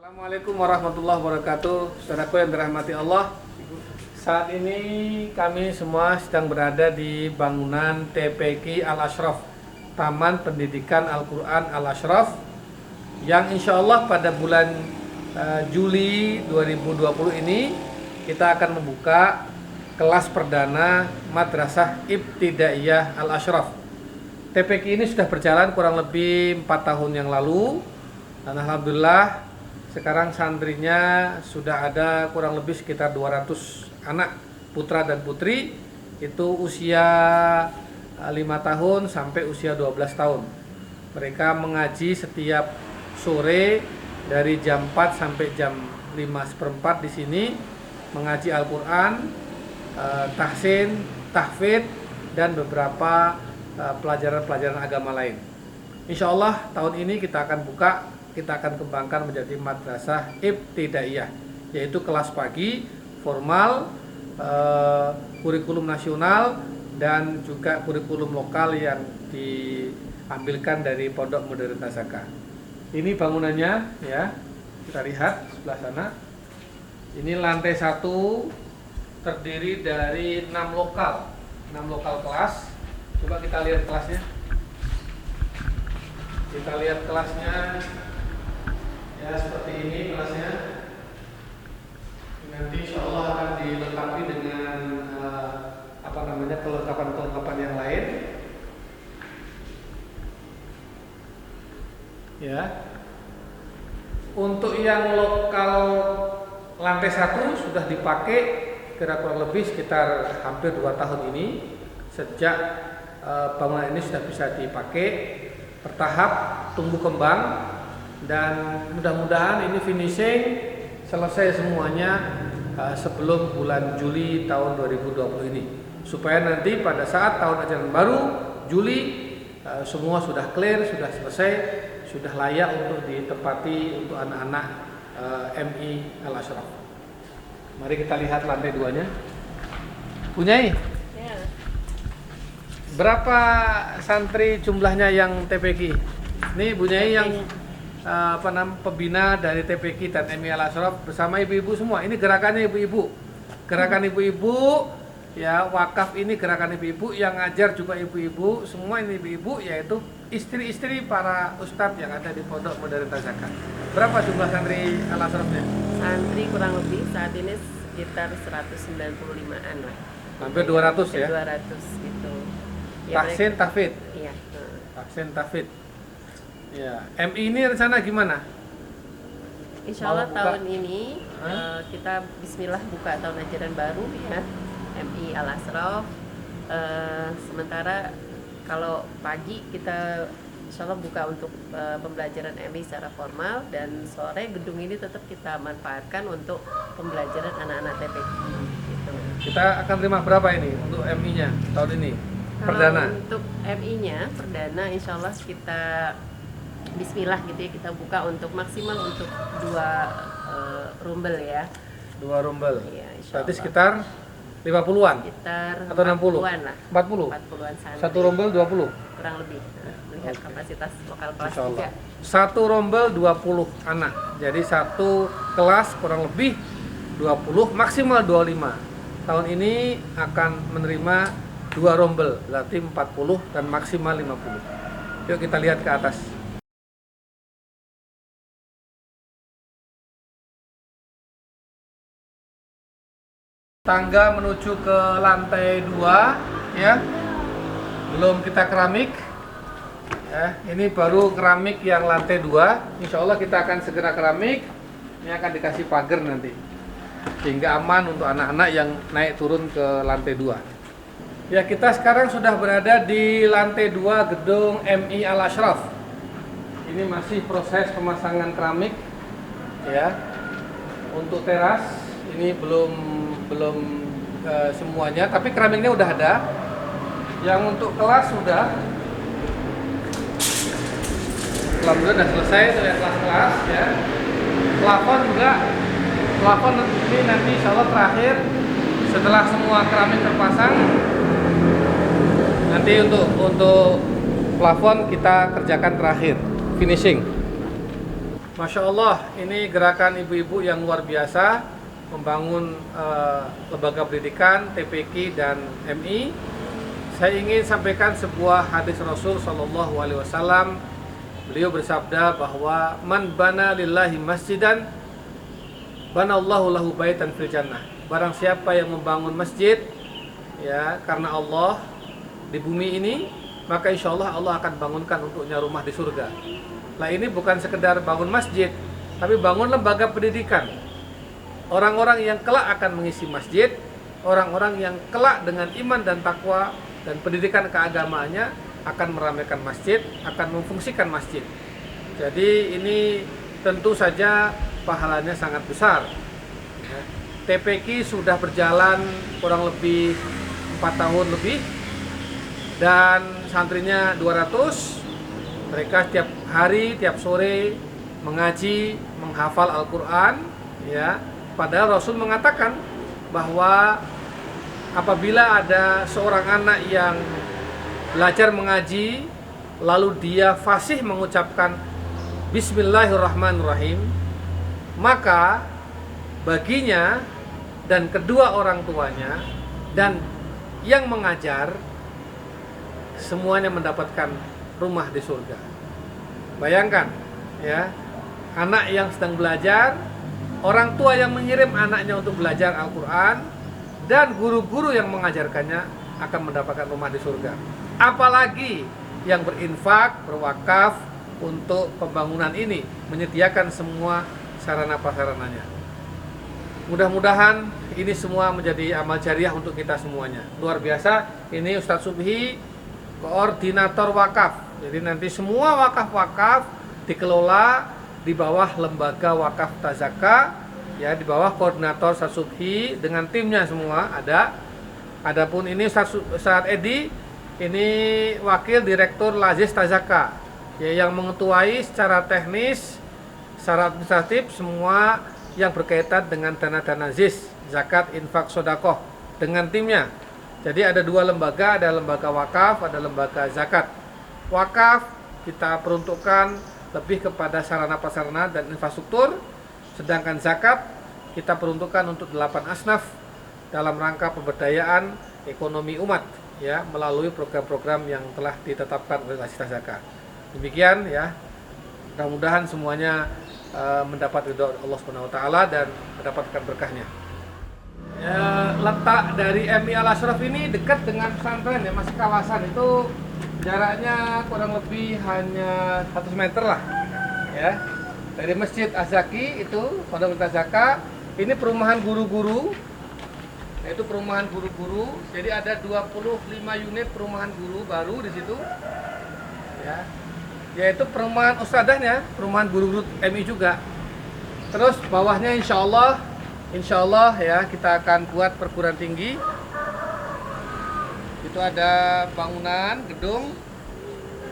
Assalamualaikum warahmatullahi wabarakatuh. Saudaraku yang dirahmati Allah, saat ini kami semua sedang berada di bangunan TPQ Al-Ashraf, Taman Pendidikan Al-Quran Al-Ashraf, yang insya Allah pada bulan Juli 2020 ini kita akan membuka kelas perdana Madrasah Ibtidaiyah Al-Ashraf. TPQ ini sudah berjalan kurang lebih 4 tahun yang lalu, dan alhamdulillah sekarang santrinya sudah ada kurang lebih sekitar 200 anak putra dan putri, itu usia 5 tahun sampai usia 12 tahun. Mereka mengaji setiap sore dari jam 4 sampai jam 5:15 di sini, mengaji Al-Quran, tahsin, tahfidz, dan beberapa pelajaran-pelajaran agama lain. Insya Allah tahun ini kita akan kembangkan menjadi Madrasah Ibtidaiyah, yaitu kelas pagi, formal, kurikulum nasional, dan juga kurikulum lokal yang diambilkan dari Pondok Modern Tasaka. Ini bangunannya, ya, kita lihat sebelah sana. Ini lantai 1, terdiri dari 6 lokal kelas. Coba kita lihat kelasnya. Kita lihat kelasnya. Ya, seperti ini kelasnya. Nanti insya Allah akan dilengkapi dengan kelengkapan yang lain. Ya. Untuk yang lokal lantai 1 sudah dipakai kurang lebih sekitar hampir 2 tahun ini. Sejak bangunan ini sudah bisa dipakai, bertahap tumbuh kembang, dan mudah-mudahan ini finishing selesai semuanya sebelum bulan Juli tahun 2020 ini, supaya nanti pada saat tahun ajaran baru Juli semua sudah clear, sudah selesai, sudah layak untuk ditempati untuk anak-anak MI Al-Ashraf. Mari kita lihat lantai 2-nya. Punyai? Ya. Berapa santri jumlahnya yang TPQ? Ini Bunyai yang pembina dari TPQ dan MI Al-Ashraf bersama ibu-ibu semua. Ini gerakannya ibu-ibu. Gerakan ibu-ibu, ya, wakaf ini gerakan ibu-ibu, yang ngajar juga ibu-ibu, semua ini ibu-ibu, yaitu istri-istri para ustadz yang ada di Pondok Modern Tasaka. Berapa jumlah santri Al-Ashrafnya? Santri kurang lebih saat ini sekitar 195-an lah. Hampir 200 ya? 200 gitu. Ya, tahsin, tahfidz. Iya. Tahsin, tahfidz. Ya, MI ini rencana gimana? Insya Allah tahun ini kita Bismillah buka tahun ajaran baru, ya, MI Al-Ashraf. Sementara kalau pagi kita Insya Allah buka untuk pembelajaran MI secara formal, dan sore gedung ini tetap kita manfaatkan untuk pembelajaran anak-anak TPQ. Gitu. Kita akan terima berapa ini untuk MI-nya tahun ini? Perdana. Kalau untuk MI-nya perdana Insya Allah kita Bismillah gitu ya, kita buka untuk maksimal untuk 2 rumbel ya. 2 rumbel. Iya, berarti sekitar 50-an? Sekitar atau 60? 40-an lah. 40? 40-an santri. Satu rumbel 20? Kurang lebih. Melihat kapasitas lokal kelas juga. Satu rumbel 20 anak. Jadi satu kelas kurang lebih 20, maksimal 25. Tahun ini akan menerima 2 rombel, berarti 40 dan maksimal 50. Yuk kita lihat ke atas. Tangga menuju ke lantai 2, ya. Belum kita keramik. Ya, ini baru keramik yang lantai 2. Insya Allah kita akan segera keramik. Ini akan dikasih pagar nanti, sehingga aman untuk anak-anak yang naik turun ke lantai 2. Ya, kita sekarang sudah berada di lantai 2 gedung MI Al-Ashraf. Ini masih proses pemasangan keramik, ya. Untuk teras ini belum semuanya, tapi keramiknya udah ada. Yang untuk kelas sudah, alhamdulillah sudah selesai tuh ya, kelas-kelas, ya. Plafon juga, plafon ini nanti insya Allah terakhir setelah semua keramik terpasang. Nanti untuk plafon kita kerjakan terakhir, finishing. Masya Allah, ini gerakan ibu-ibu yang luar biasa membangun lembaga pendidikan, TPQ dan MI. Saya ingin sampaikan sebuah hadis Rasul Shallallahu Alaihi Wasallam. Beliau bersabda bahwa man bana lillahi masjidan, banallahu lahu baitan fil jannah. Barang siapa yang membangun masjid, ya, karena Allah di bumi ini, maka insya Allah Allah akan bangunkan untuknya rumah di surga. Nah, ini bukan sekedar bangun masjid, tapi bangun lembaga pendidikan. Orang-orang yang kelak akan mengisi masjid, orang-orang yang kelak dengan iman dan takwa dan pendidikan keagamaannya akan meramaikan masjid, akan memfungsikan masjid. Jadi ini tentu saja pahalanya sangat besar. TPQ sudah berjalan kurang lebih 4 tahun lebih, dan santrinya 200. Mereka setiap hari, tiap sore mengaji, menghafal Al-Quran, ya. Padahal Rasul mengatakan bahwa apabila ada seorang anak yang belajar mengaji, lalu dia fasih mengucapkan Bismillahirrahmanirrahim, maka baginya dan kedua orang tuanya dan yang mengajar semuanya mendapatkan rumah di surga. Bayangkan, ya, anak yang sedang belajar, orang tua yang mengirim anaknya untuk belajar Al-Quran, dan guru-guru yang mengajarkannya akan mendapatkan rumah di surga. Apalagi yang berinfak, berwakaf untuk pembangunan ini, menyediakan semua sarana prasarananya. Mudah-mudahan ini semua menjadi amal jariah untuk kita semuanya. Luar biasa, ini Ustadz Subhi, koordinator wakaf. Jadi nanti semua wakaf-wakaf dikelola di bawah lembaga wakaf Tazaka, ya, di bawah koordinator Ustadz Subhi dengan timnya semua ada. Adapun ini Ustadz Edi, ini wakil direktur Lazis Tazaka, ya, yang mengetuai secara teknis, secara administratif semua yang berkaitan dengan dana-dana ZIS, zakat, infak, sodakoh, dengan timnya. Jadi ada dua lembaga, ada lembaga wakaf, ada lembaga zakat. Wakaf kita peruntukkan lebih kepada sarana prasarana dan infrastruktur, sedangkan zakat kita peruntukkan untuk 8 asnaf dalam rangka pemberdayaan ekonomi umat, ya, melalui program-program yang telah ditetapkan oleh Lazis Tazaka. Demikian, ya, mudah-mudahan semuanya mendapat ridho Allah Subhanahu wa taala dan mendapatkan berkahnya. Ya, letak dari MI Al Ashraf ini dekat dengan pesantren, ya, masih kawasan, itu jaraknya kurang lebih hanya 100 meter lah, ya, dari Masjid Az-Zaki itu Pondok Tazaka. Ini perumahan guru-guru, yaitu perumahan guru-guru. Jadi ada 25 unit perumahan guru baru di situ, ya, yaitu perumahan ustadzahnya, perumahan guru-guru MI juga. Terus bawahnya insya Allah, ya, kita akan buat perguruan tinggi. Itu ada bangunan gedung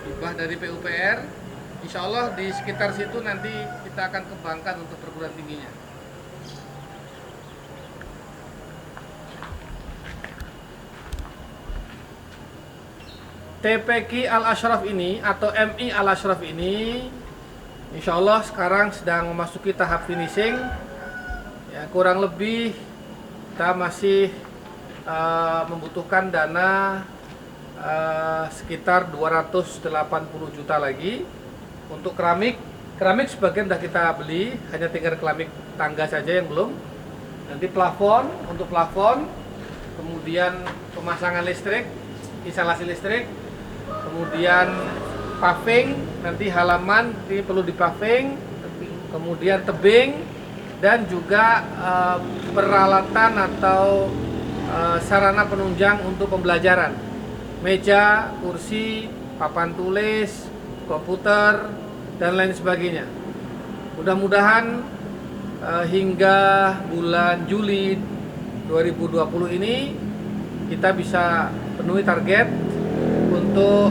hibah dari PUPR. Insya Allah di sekitar situ nanti kita akan kembangkan untuk perguruan tingginya. TPQ Al Ashraf ini atau MI Al Ashraf ini, insya Allah sekarang sedang memasuki tahap finishing. Ya, kurang lebih kita masih membutuhkan dana sekitar 280 juta lagi untuk keramik. Keramik sebagian sudah kita beli, hanya tinggal keramik tangga saja yang belum. Nanti plafon, untuk plafon, kemudian pemasangan listrik, instalasi listrik, kemudian paving, nanti halaman ini perlu dipaving, kemudian tebing, dan juga peralatan atau sarana penunjang untuk pembelajaran, meja, kursi, papan tulis, komputer, dan lain sebagainya. Mudah-mudahan hingga bulan Juli 2020 ini kita bisa penuhi target untuk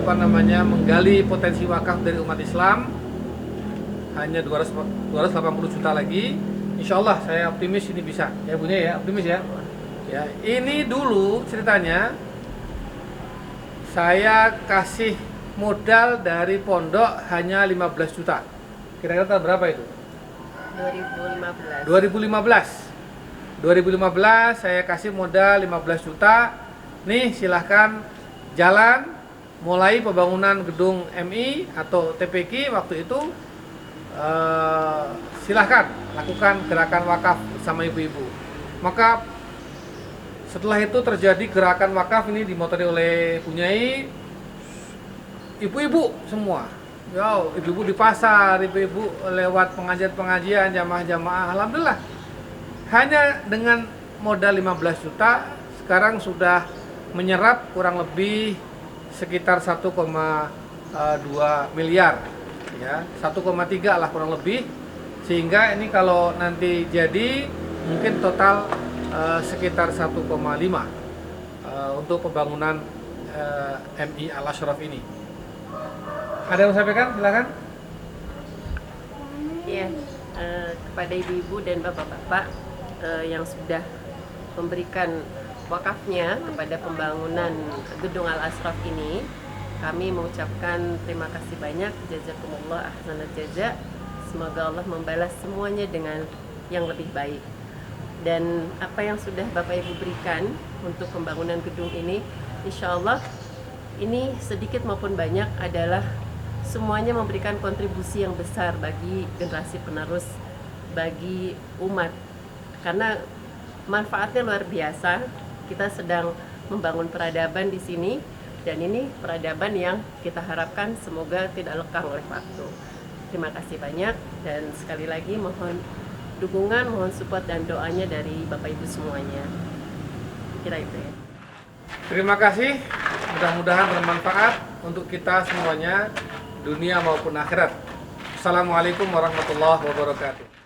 menggali potensi wakaf dari umat Islam. Hanya 280 juta lagi. Insya Allah saya optimis ini bisa, ya Bunya, ya, optimis, ya. Ya, ini dulu ceritanya saya kasih modal dari pondok hanya 15 juta. Kira-kira tahun berapa itu? 2015. 2015 saya kasih modal 15 juta. Nih silahkan jalan mulai pembangunan gedung MI atau TPQ waktu itu. Silahkan lakukan gerakan wakaf sama ibu-ibu. Maka setelah itu terjadi gerakan wakaf ini dimotori oleh Bunyai, ibu-ibu semua. Ya, ibu-ibu di pasar, ibu-ibu lewat pengajian-pengajian, jamaah-jamaah. Alhamdulillah. Hanya dengan modal 15 juta sekarang sudah menyerap kurang lebih sekitar 1,2 miliar. Ya, 1,3 lah kurang lebih. Sehingga ini kalau nanti jadi mungkin total sekitar 1,5 untuk pembangunan MI Al Ashraf ini. Ada yang mau sampaikan? Silakan. Ya, kepada ibu-ibu dan bapak-bapak yang sudah memberikan wakafnya kepada pembangunan gedung Al Ashraf ini, kami mengucapkan terima kasih banyak, jazakumullah ahsanal jaza. Semoga Allah membalas semuanya dengan yang lebih baik. Dan apa yang sudah Bapak Ibu berikan untuk pembangunan gedung ini, insya Allah ini sedikit maupun banyak adalah semuanya memberikan kontribusi yang besar bagi generasi penerus, bagi umat. Karena manfaatnya luar biasa. Kita sedang membangun peradaban di sini, dan ini peradaban yang kita harapkan semoga tidak lekang oleh waktu. Terima kasih banyak, dan sekali lagi mohon dukungan, mohon support dan doanya dari Bapak Ibu semuanya. Kira itu ya. Terima kasih, mudah-mudahan bermanfaat untuk kita semuanya, dunia maupun akhirat. Assalamualaikum warahmatullahi wabarakatuh.